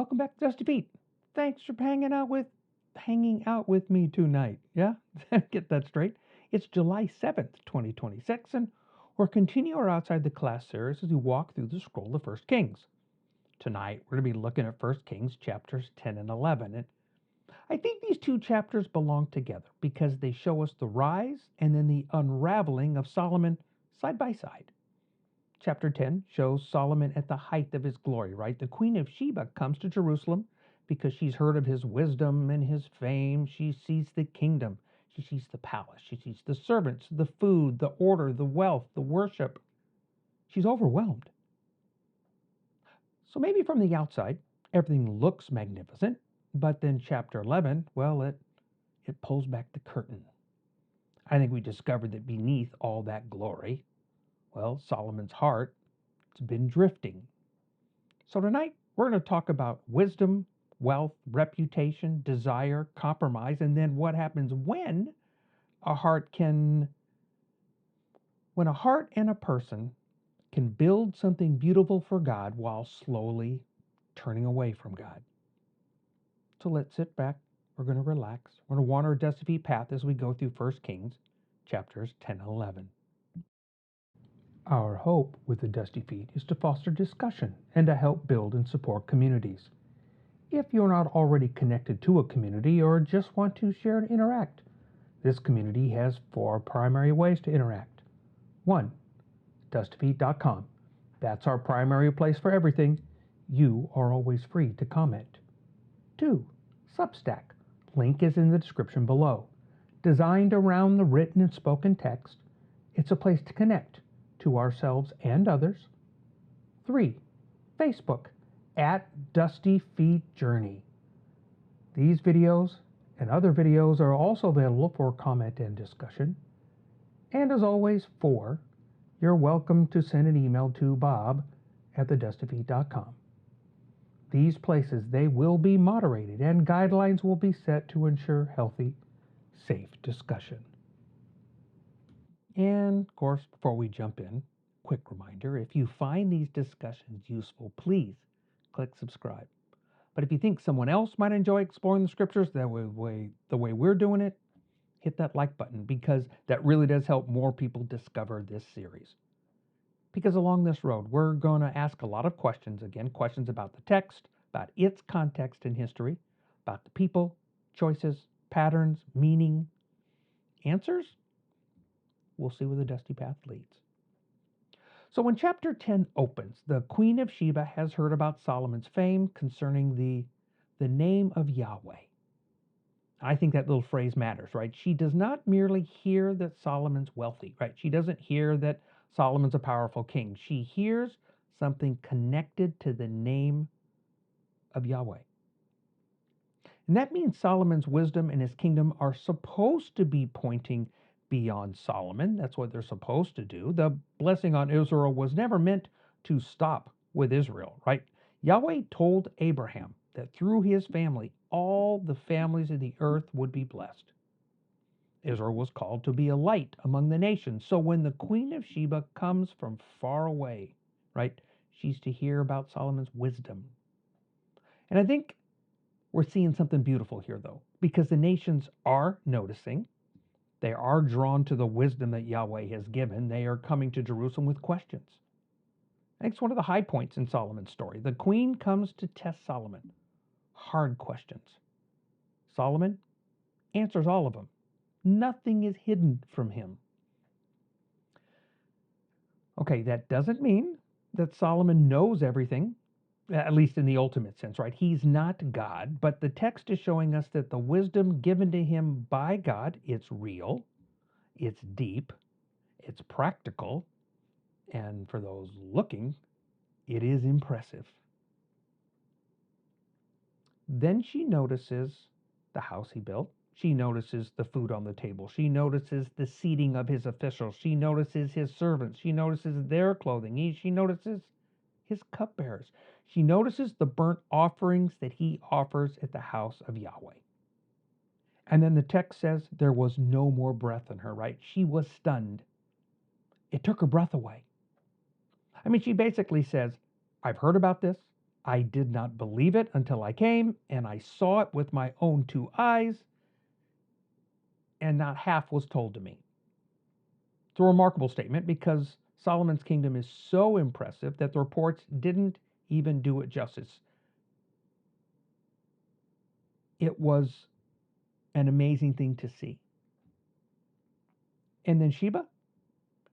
Welcome back to Dusty Feet. Thanks for hanging out with me tonight. Yeah, get that straight. It's July 7th, 2026, and we're continuing our Outside the Class series as we walk through the scroll of First Kings. Tonight, we're going to be looking at First Kings chapters 10 and 11. And I think these two chapters belong together because they show us the rise and then the unraveling of Solomon side by side. Chapter 10 shows Solomon at the height of his glory, right? The Queen of Sheba comes to Jerusalem because she's heard of his wisdom and his fame. She sees the kingdom. She sees the palace. She sees the servants, the food, the order, the wealth, the worship. She's overwhelmed. So maybe from the outside, everything looks magnificent, but then chapter 11, well, it pulls back the curtain. I think we discovered that beneath all that glory, well, Solomon's heart, it's been drifting. So tonight, we're going to talk about wisdom, wealth, reputation, desire, compromise, and then what happens when a heart and a person can build something beautiful for God while slowly turning away from God. So let's sit back. We're going to relax. We're going to wander a Dusty Feet path as we go through 1 Kings chapters 10 and 11. Our hope with the Dusty Feet is to foster discussion and to help build and support communities. If you're not already connected to a community or just want to share and interact, this community has 4 primary ways to interact. 1. DustyFeet.com. That's our primary place for everything. You are always free to comment. 2. Substack. Link is in the description below. Designed around the written and spoken text, it's a place to connect to ourselves and others. 3. Facebook at Dusty Feet Journey. These videos and other videos are also available for comment and discussion. And as always, 4. You're welcome to send an email to Bob at TheDustyFeet.com. These places, they will be moderated and guidelines will be set to ensure healthy, safe discussion. And of course, before we jump in, quick reminder, if you find these discussions useful, please click subscribe. But if you think someone else might enjoy exploring the scriptures the way we're doing it, hit that like button because that really does help more people discover this series. Because along this road, we're going to ask a lot of questions. Again, questions about the text, about its context and history, about the people, choices, patterns, meaning, answers. We'll see where the Dusty Path leads. So when chapter 10 opens, the Queen of Sheba has heard about Solomon's fame concerning the name of Yahweh. I think that little phrase matters, right? She does not merely hear that Solomon's wealthy, right? She doesn't hear that Solomon's a powerful king. She hears something connected to the name of Yahweh. And that means Solomon's wisdom and his kingdom are supposed to be pointing beyond Solomon. That's what they're supposed to do. The blessing on Israel was never meant to stop with Israel, right? Yahweh told Abraham that through his family, all the families of the earth would be blessed. Israel was called to be a light among the nations. So when the Queen of Sheba comes from far away, right, she's to hear about Solomon's wisdom. And I think we're seeing something beautiful here, though, because the nations are noticing. They are drawn to the wisdom that Yahweh has given. They are coming to Jerusalem with questions. I think it's one of the high points in Solomon's story. The queen comes to test Solomon. Hard questions. Solomon answers all of them. Nothing is hidden from him. Okay, that doesn't mean that Solomon knows everything, at least in the ultimate sense, right? He's not God, but the text is showing us that the wisdom given to him by God, it's real, it's deep, it's practical, and for those looking, it is impressive. Then she notices the house he built. She notices the food on the table. She notices the seating of his officials. She notices his servants. She notices their clothing. She notices his cupbearers. She notices the burnt offerings that he offers at the house of Yahweh. And then the text says there was no more breath in her, right? She was stunned. It took her breath away. I mean, she basically says, I've heard about this. I did not believe it until I came and I saw it with my own two eyes, and not half was told to me. It's a remarkable statement because Solomon's kingdom is so impressive that the reports didn't even do it justice. It was an amazing thing to see. And then Sheba,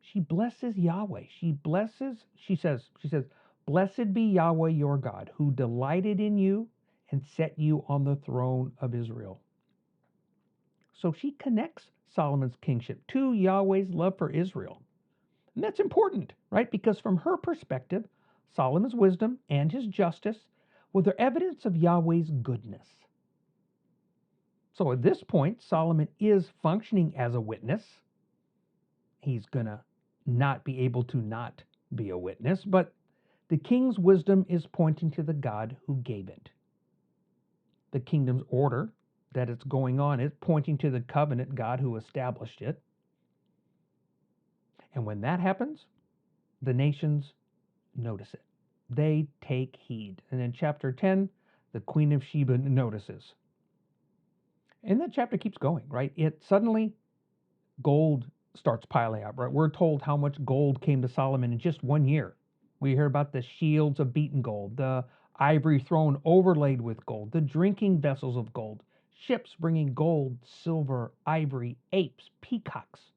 she blesses Yahweh. She says, "Blessed be Yahweh your God, who delighted in you and set you on the throne of Israel." So she connects Solomon's kingship to Yahweh's love for Israel. And that's important, right? Because from her perspective, Solomon's wisdom and his justice were the evidence of Yahweh's goodness. So at this point, Solomon is functioning as a witness. He's going to not be able to not be a witness, but the king's wisdom is pointing to the God who gave it. The kingdom's order that it's going on is pointing to the covenant God who established it. And when that happens, the nations notice it. They take heed. And in chapter 10, the Queen of Sheba notices. And that chapter keeps going, right? It suddenly, gold starts piling up, right? We're told how much gold came to Solomon in just 1 year. We hear about the shields of beaten gold, the ivory throne overlaid with gold, the drinking vessels of gold, ships bringing gold, silver, ivory, apes, peacocks.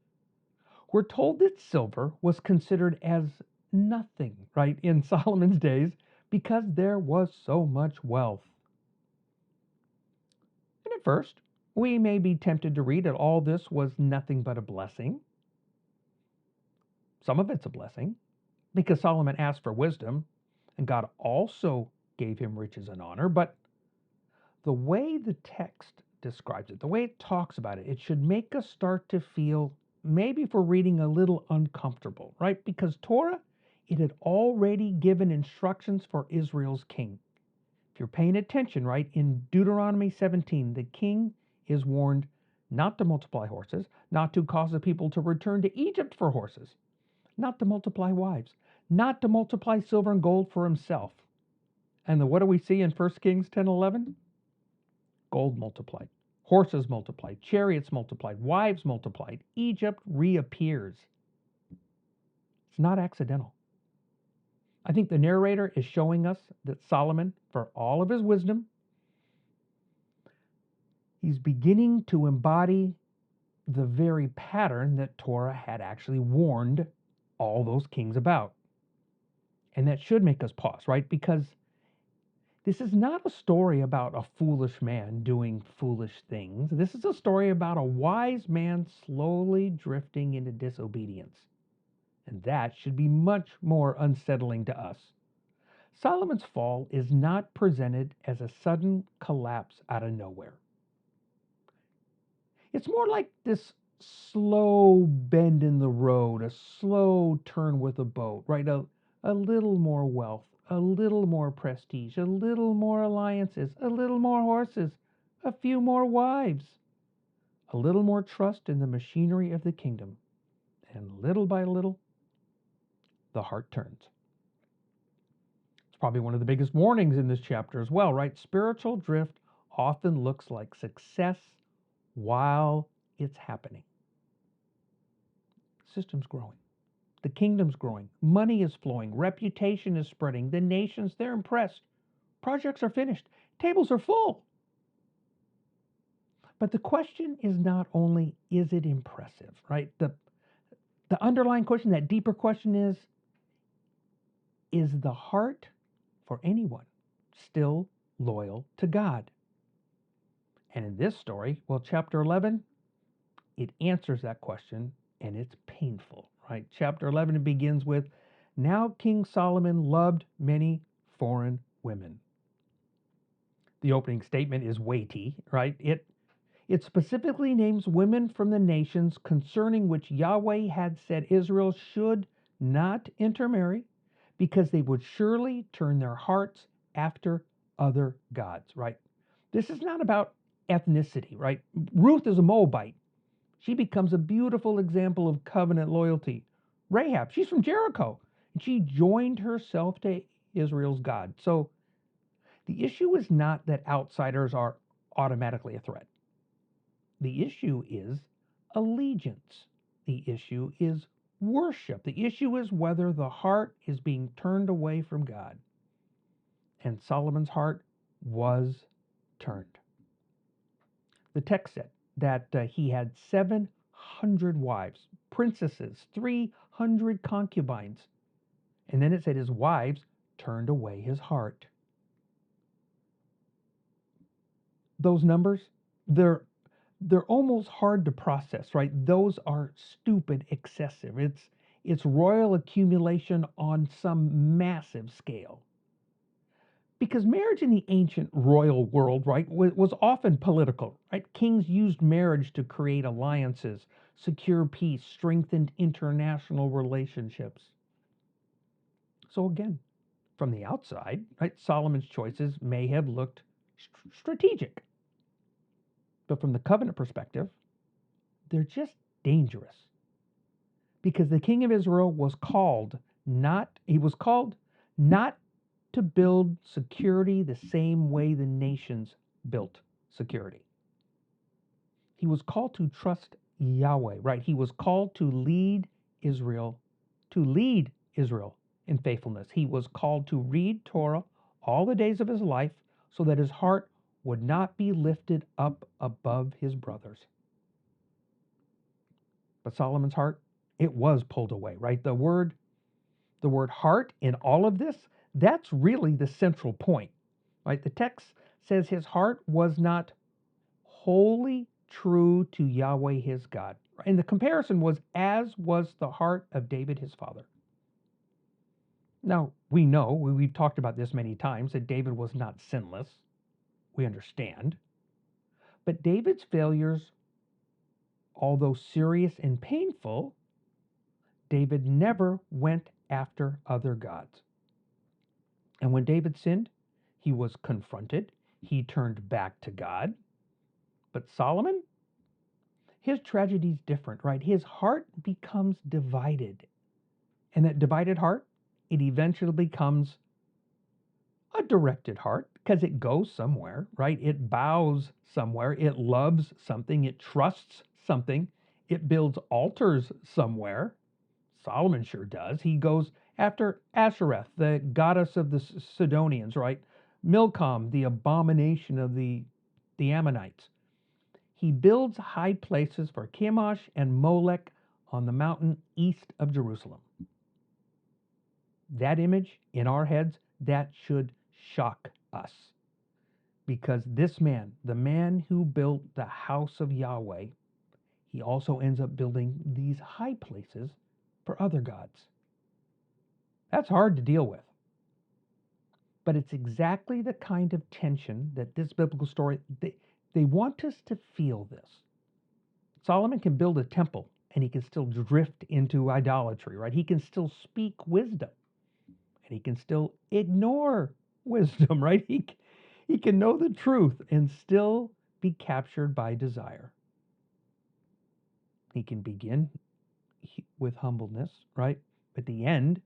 We're told that silver was considered as nothing, right, in Solomon's days because there was so much wealth. And at first, we may be tempted to read that all this was nothing but a blessing. Some of it's a blessing because Solomon asked for wisdom and God also gave him riches and honor. But the way the text describes it, the way it talks about it, it should make us start to feel, maybe if we're reading, a little uncomfortable, right? Because Torah, it had already given instructions for Israel's king. If you're paying attention, right, in Deuteronomy 17, the king is warned not to multiply horses, not to cause the people to return to Egypt for horses, not to multiply wives, not to multiply silver and gold for himself. And what do we see in 1 Kings 10:11? Gold multiplied, horses multiplied, chariots multiplied, wives multiplied. Egypt reappears. It's not accidental. I think the narrator is showing us that Solomon, for all of his wisdom, he's beginning to embody the very pattern that Torah had actually warned all those kings about. And that should make us pause, right? Because this is not a story about a foolish man doing foolish things. This is a story about a wise man slowly drifting into disobedience. And that should be much more unsettling to us. Solomon's fall is not presented as a sudden collapse out of nowhere. It's more like this slow bend in the road, a slow turn with a boat, right? A little more wealth, a little more prestige, a little more alliances, a little more horses, a few more wives, a little more trust in the machinery of the kingdom. And little by little, the heart turns. It's probably one of the biggest warnings in this chapter as well, right? Spiritual drift often looks like success while it's happening. The system's growing. The kingdom's growing. Money is flowing. Reputation is spreading. The nations, they're impressed. Projects are finished. Tables are full. But the question is not only, is it impressive, right? The underlying question, that deeper question is the heart for anyone still loyal to God? And in this story, well, chapter 11, it answers that question, and it's painful, right? Chapter 11, it begins with, "Now King Solomon loved many foreign women." The opening statement is weighty, right? It specifically names women from the nations concerning which Yahweh had said Israel should not intermarry because they would surely turn their hearts after other gods, right? This is not about ethnicity, right? Ruth is a Moabite. She becomes a beautiful example of covenant loyalty. Rahab, she's from Jericho, and she joined herself to Israel's God. So The issue is not that outsiders are automatically a threat. The issue is allegiance. The issue is worship. The issue is whether the heart is being turned away from God. And Solomon's heart was turned. The text said that he had 700 wives, princesses, 300 concubines. And then it said his wives turned away his heart. Those numbers, they're almost hard to process, right? Those are stupid excessive. It's royal accumulation on some massive scale. Because marriage in the ancient royal world, right, was often political, right? Kings used marriage to create alliances, secure peace, strengthened international relationships. So again, from the outside, right, Solomon's choices may have looked strategic. But from the covenant perspective, they're just dangerous. Because the king of Israel was called not to build security the same way the nations built security. He was called to trust Yahweh, right? He was called to lead Israel in faithfulness. He was called to read Torah all the days of his life so that his heart would not be lifted up above his brothers. But Solomon's heart, it was pulled away, right? The word heart in all of this, that's really the central point, right? The text says his heart was not wholly true to Yahweh his God. And the comparison was as was the heart of David his father. Now, we know, we've talked about this many times, that David was not sinless. We understand. But David's failures, although serious and painful, David never went after other gods. And when David sinned, he was confronted. He turned back to God. But Solomon, his tragedy is different, right? His heart becomes divided. And that divided heart, it eventually becomes a directed heart because it goes somewhere, right? It bows somewhere. It loves something. It trusts something. It builds altars somewhere. Solomon sure does. He goes after Ashereth, the goddess of the Sidonians, right? Milcom, the abomination of the Ammonites. He builds high places for Chemosh and Molech on the mountain east of Jerusalem. That image in our heads, that should shock us. Because this man, the man who built the house of Yahweh, he also ends up building these high places for other gods. That's hard to deal with. But it's exactly the kind of tension that this biblical story, they want us to feel this. Solomon can build a temple and he can still drift into idolatry, right? He can still speak wisdom and he can still ignore wisdom, right? He can know the truth and still be captured by desire. He can begin with humbleness, right? At the end,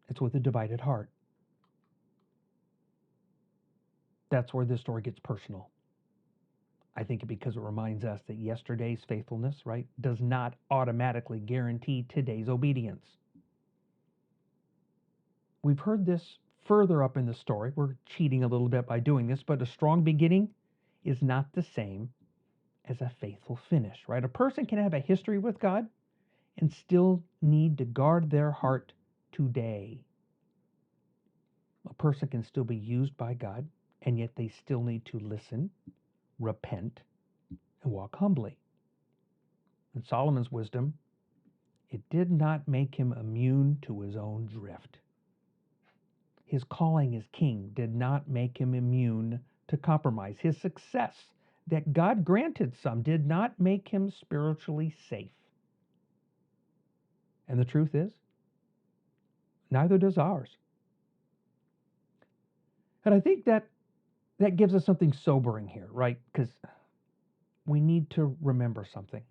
it's with a divided heart. That's where this story gets personal. I think because it reminds us that yesterday's faithfulness, right, does not automatically guarantee today's obedience. We've heard this further up in the story. We're cheating a little bit by doing this, but a strong beginning is not the same as a faithful finish, right? A person can have a history with God and still need to guard their heart today. A person can still be used by God, and yet they still need to listen, repent, and walk humbly. And Solomon's wisdom, it did not make him immune to his own drift. His calling as king did not make him immune to compromise. His success that God granted some did not make him spiritually safe. And the truth is, neither does ours. And I think that gives us something sobering here, right? Because we need to remember something.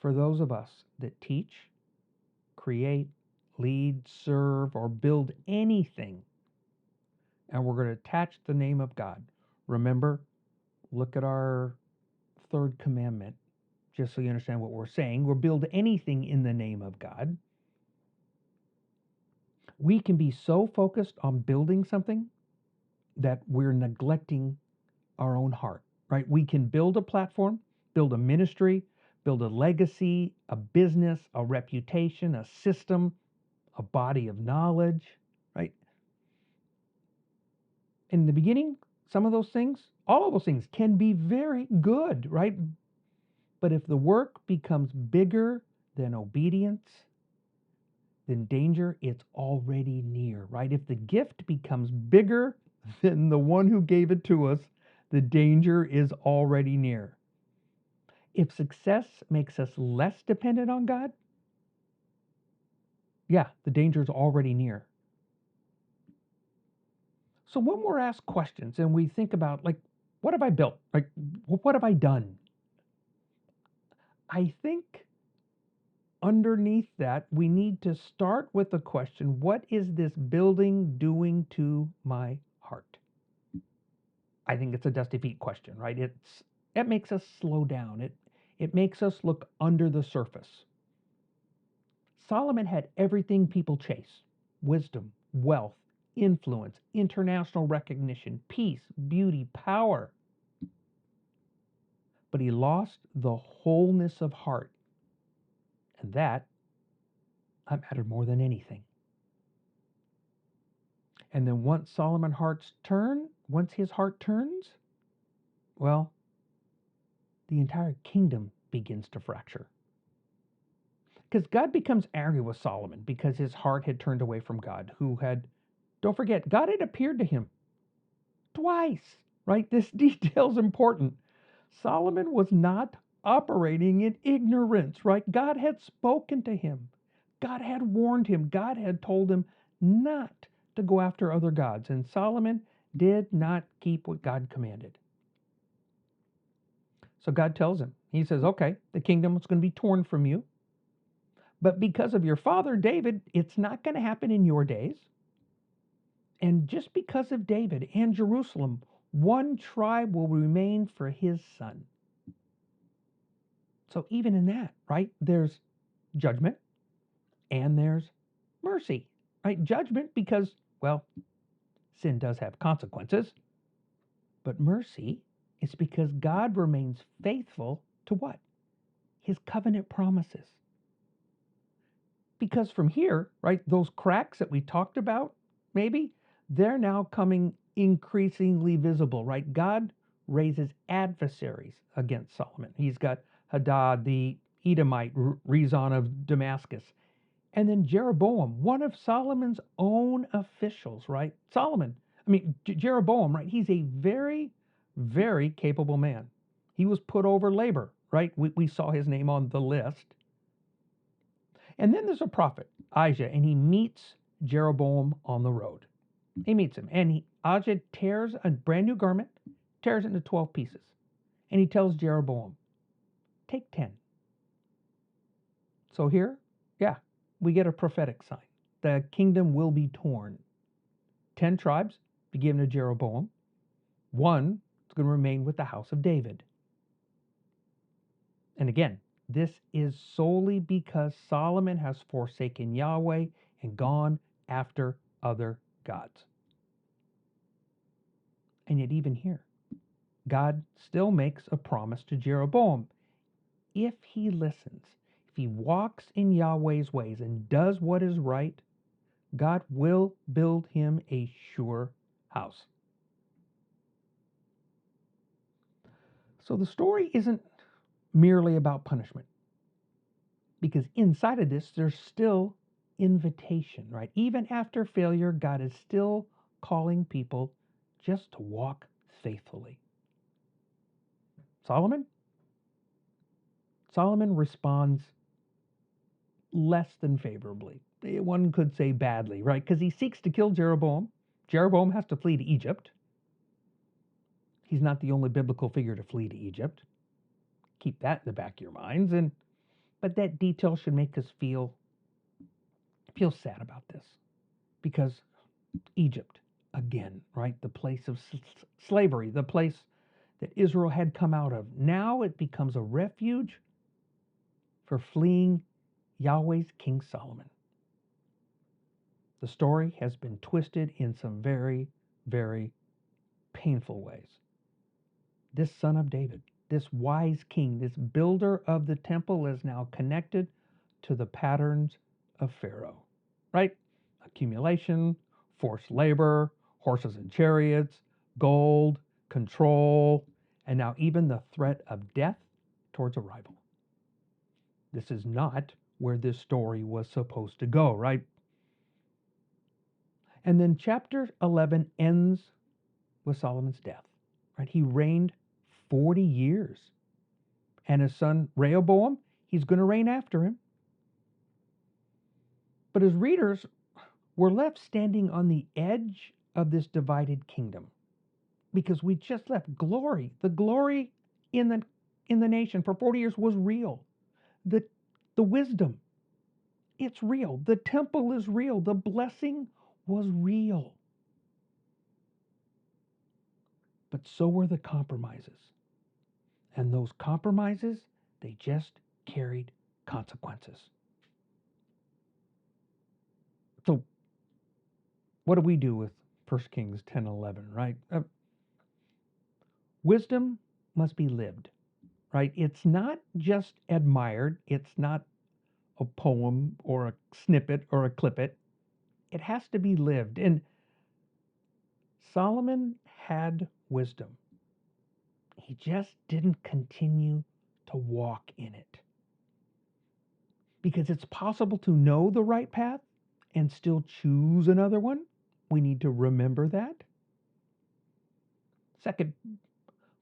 For those of us that teach, create, lead, serve, or build anything and we're going to attach the name of God. Remember, look at our third commandment, just so you understand what we're saying. We'll build anything in the name of God. We can be so focused on building something that we're neglecting our own heart, right? We can build a platform, build a ministry, build a legacy, a business, a reputation, a system, a body of knowledge, right? In the beginning, some of those things, all of those things can be very good, right? But if the work becomes bigger than obedience, then danger, it's already near, right? If the gift becomes bigger than the one who gave it to us, the danger is already near. If success makes us less dependent on God, yeah, the danger is already near. So when we're asked questions and we think about, like, what have I built? Like, what have I done? I think underneath that, we need to start with the question, what is this building doing to my heart? I think it's a Dusty Feet question, right? It makes us slow down. It makes us look under the surface. Solomon had everything people chase: wisdom, wealth, influence, international recognition, peace, beauty, power. But he lost the wholeness of heart. And that mattered more than anything. And then once once his heart turns, well, the entire kingdom begins to fracture. Because God becomes angry with Solomon because his heart had turned away from God, don't forget, God had appeared to him twice, right? This detail is important. Solomon was not operating in ignorance, right? God had spoken to him. God had warned him. God had told him not to go after other gods. And Solomon did not keep what God commanded. So God tells him, he says, okay, the kingdom is going to be torn from you. But because of your father, David, it's not going to happen in your days. And just because of David and Jerusalem, one tribe will remain for his son. So even in that, right, there's judgment and there's mercy, right? Judgment because, well, sin does have consequences. But mercy is because God remains faithful to what? His covenant promises. Because from here, right, those cracks that we talked about, maybe, they're now coming increasingly visible, right? God raises adversaries against Solomon. He's got Hadad, the Edomite, Rezon of Damascus, and then Jeroboam, one of Solomon's own officials, right? Jeroboam, right? He's a very, very capable man. He was put over labor, right? We saw his name on the list. And then there's a prophet, Ahijah, and he meets Jeroboam on the road. He meets him, and Ahijah tears a brand new garment, tears it into 12 pieces, and he tells Jeroboam, take 10. So here, yeah, we get a prophetic sign. The kingdom will be torn. 10 tribes be given to Jeroboam. One is going to remain with the house of David. And again, this is solely because Solomon has forsaken Yahweh and gone after other gods. And yet even here, God still makes a promise to Jeroboam. If he listens, if he walks in Yahweh's ways and does what is right, God will build him a sure house. So the story isn't merely about punishment, because inside of this, there's still invitation, right? Even after failure, God is still calling people just to walk faithfully. Solomon responds less than favorably. One could say badly, right? Because he seeks to kill Jeroboam. Jeroboam has to flee to Egypt. He's not the only biblical figure to flee to Egypt. Keep that in the back of your minds. But that detail should make us feel sad about this. Because Egypt, again, right? The place of slavery, the place that Israel had come out of. Now it becomes a refuge for fleeing Yahweh's King Solomon. The story has been twisted in some very, very painful ways. This son of David, this wise king, this builder of the temple is now connected to the patterns of Pharaoh, right? Accumulation, forced labor, horses and chariots, gold, control, and now even the threat of death towards a rival. This is not where this story was supposed to go, right? And then chapter 11 ends with Solomon's death, right? He reigned 40 years. And his son Rehoboam, he's going to reign after him. But his readers were left standing on the edge of this divided kingdom because we just left glory. The glory in the nation for 40 years was real. The wisdom, it's real. The temple is real. The blessing was real. But so were the compromises. And those compromises, they just carried consequences. So what do we do with 1 Kings 10:11, right? Wisdom must be lived, right? It's not just admired. It's not a poem or a snippet or a clippet. It has to be lived. And Solomon had wisdom. He just didn't continue to walk in it. Because it's possible to know the right path and still choose another one. We need to remember that. Second,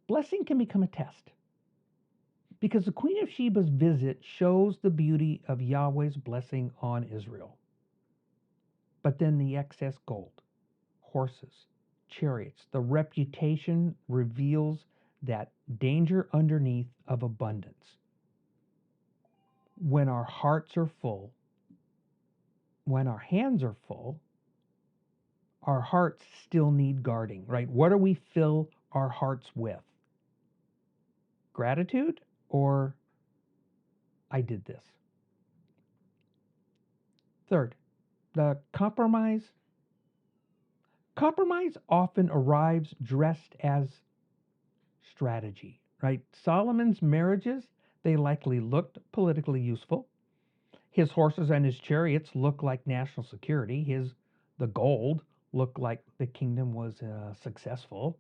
blessing can become a test. Because the Queen of Sheba's visit shows the beauty of Yahweh's blessing on Israel. But then the excess gold, horses, chariots, the reputation reveals that danger underneath of abundance. When our hearts are full, when our hands are full, our hearts still need guarding, right? What do we fill our hearts with? Gratitude or I did this? Third, the compromise. Compromise often arrives dressed as strategy, right? Solomon's marriages, they likely looked politically useful. His horses and his chariots looked like national security. The gold looked like the kingdom was successful.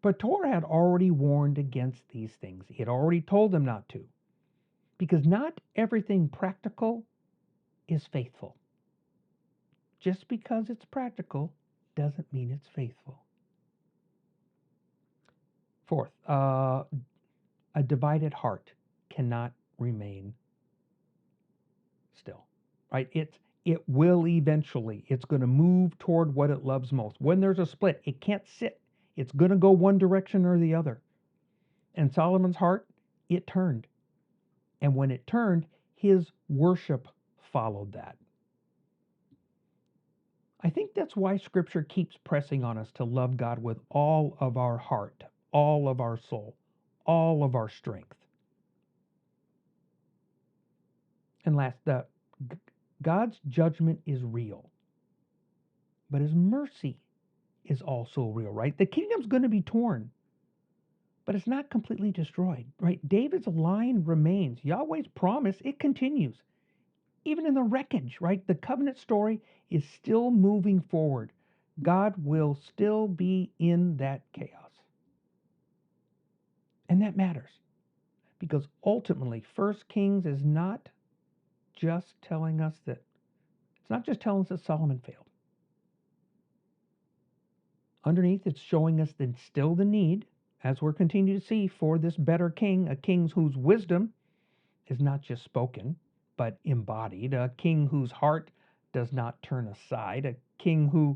But Torah had already warned against these things. He had already told them not to. Because not everything practical is faithful. Just because it's practical doesn't mean it's faithful. Fourth, a divided heart cannot remain still, right? It will eventually. It's going to move toward what it loves most. When there's a split, it can't sit. It's going to go one direction or the other. And Solomon's heart, it turned. And when it turned, his worship followed that. I think that's why Scripture keeps pressing on us to love God with all of our heart, all of our soul, all of our strength. And last, God's judgment is real, but his mercy is also real, right? The kingdom's going to be torn, but it's not completely destroyed, right? David's line remains. Yahweh's promise, it continues. Even in the wreckage, right? The covenant story is still moving forward. God will still be in that chaos. And that matters because ultimately, 1 Kings is not just telling us that, it's not just telling us that Solomon failed. Underneath, it's showing us that still the need, as we're continuing to see, for this better king, a king whose wisdom is not just spoken, but embodied, a king whose heart does not turn aside, a king who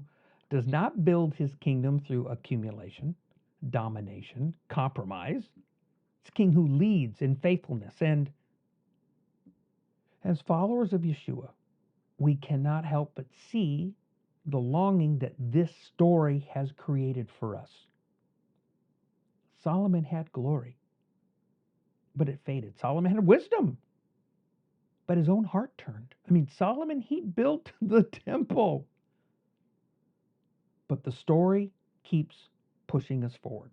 does not build his kingdom through accumulation, domination, compromise. It's a king who leads in faithfulness. And as followers of Yeshua, we cannot help but see the longing that this story has created for us. Solomon had glory, but it faded. Solomon had wisdom, but his own heart turned. I mean, Solomon, he built the temple, but the story keeps pushing us forward.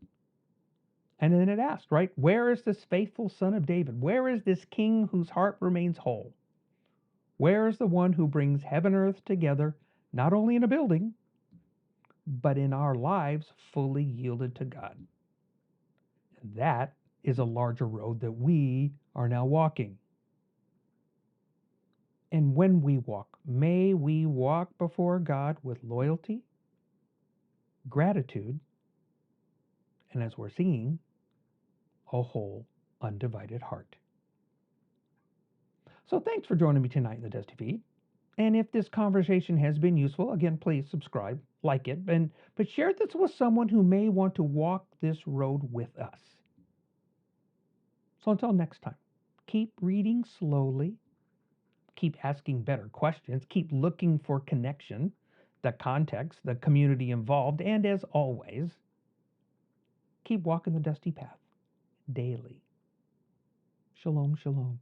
And then it asked, right, where is this faithful son of David? Where is this king whose heart remains whole? Where is the one who brings heaven and earth together, not only in a building, but in our lives fully yielded to God? And that is a larger road that we are now walking. And when we walk, may we walk before God with loyalty, gratitude, and as we're seeing, a whole, undivided heart. So thanks for joining me tonight in the Dusty Feet. And if this conversation has been useful, again, please subscribe, like it, but share this with someone who may want to walk this road with us. So until next time, keep reading slowly, keep asking better questions, keep looking for connection, the context, the community involved, and as always, keep walking the dusty path daily. Shalom, shalom.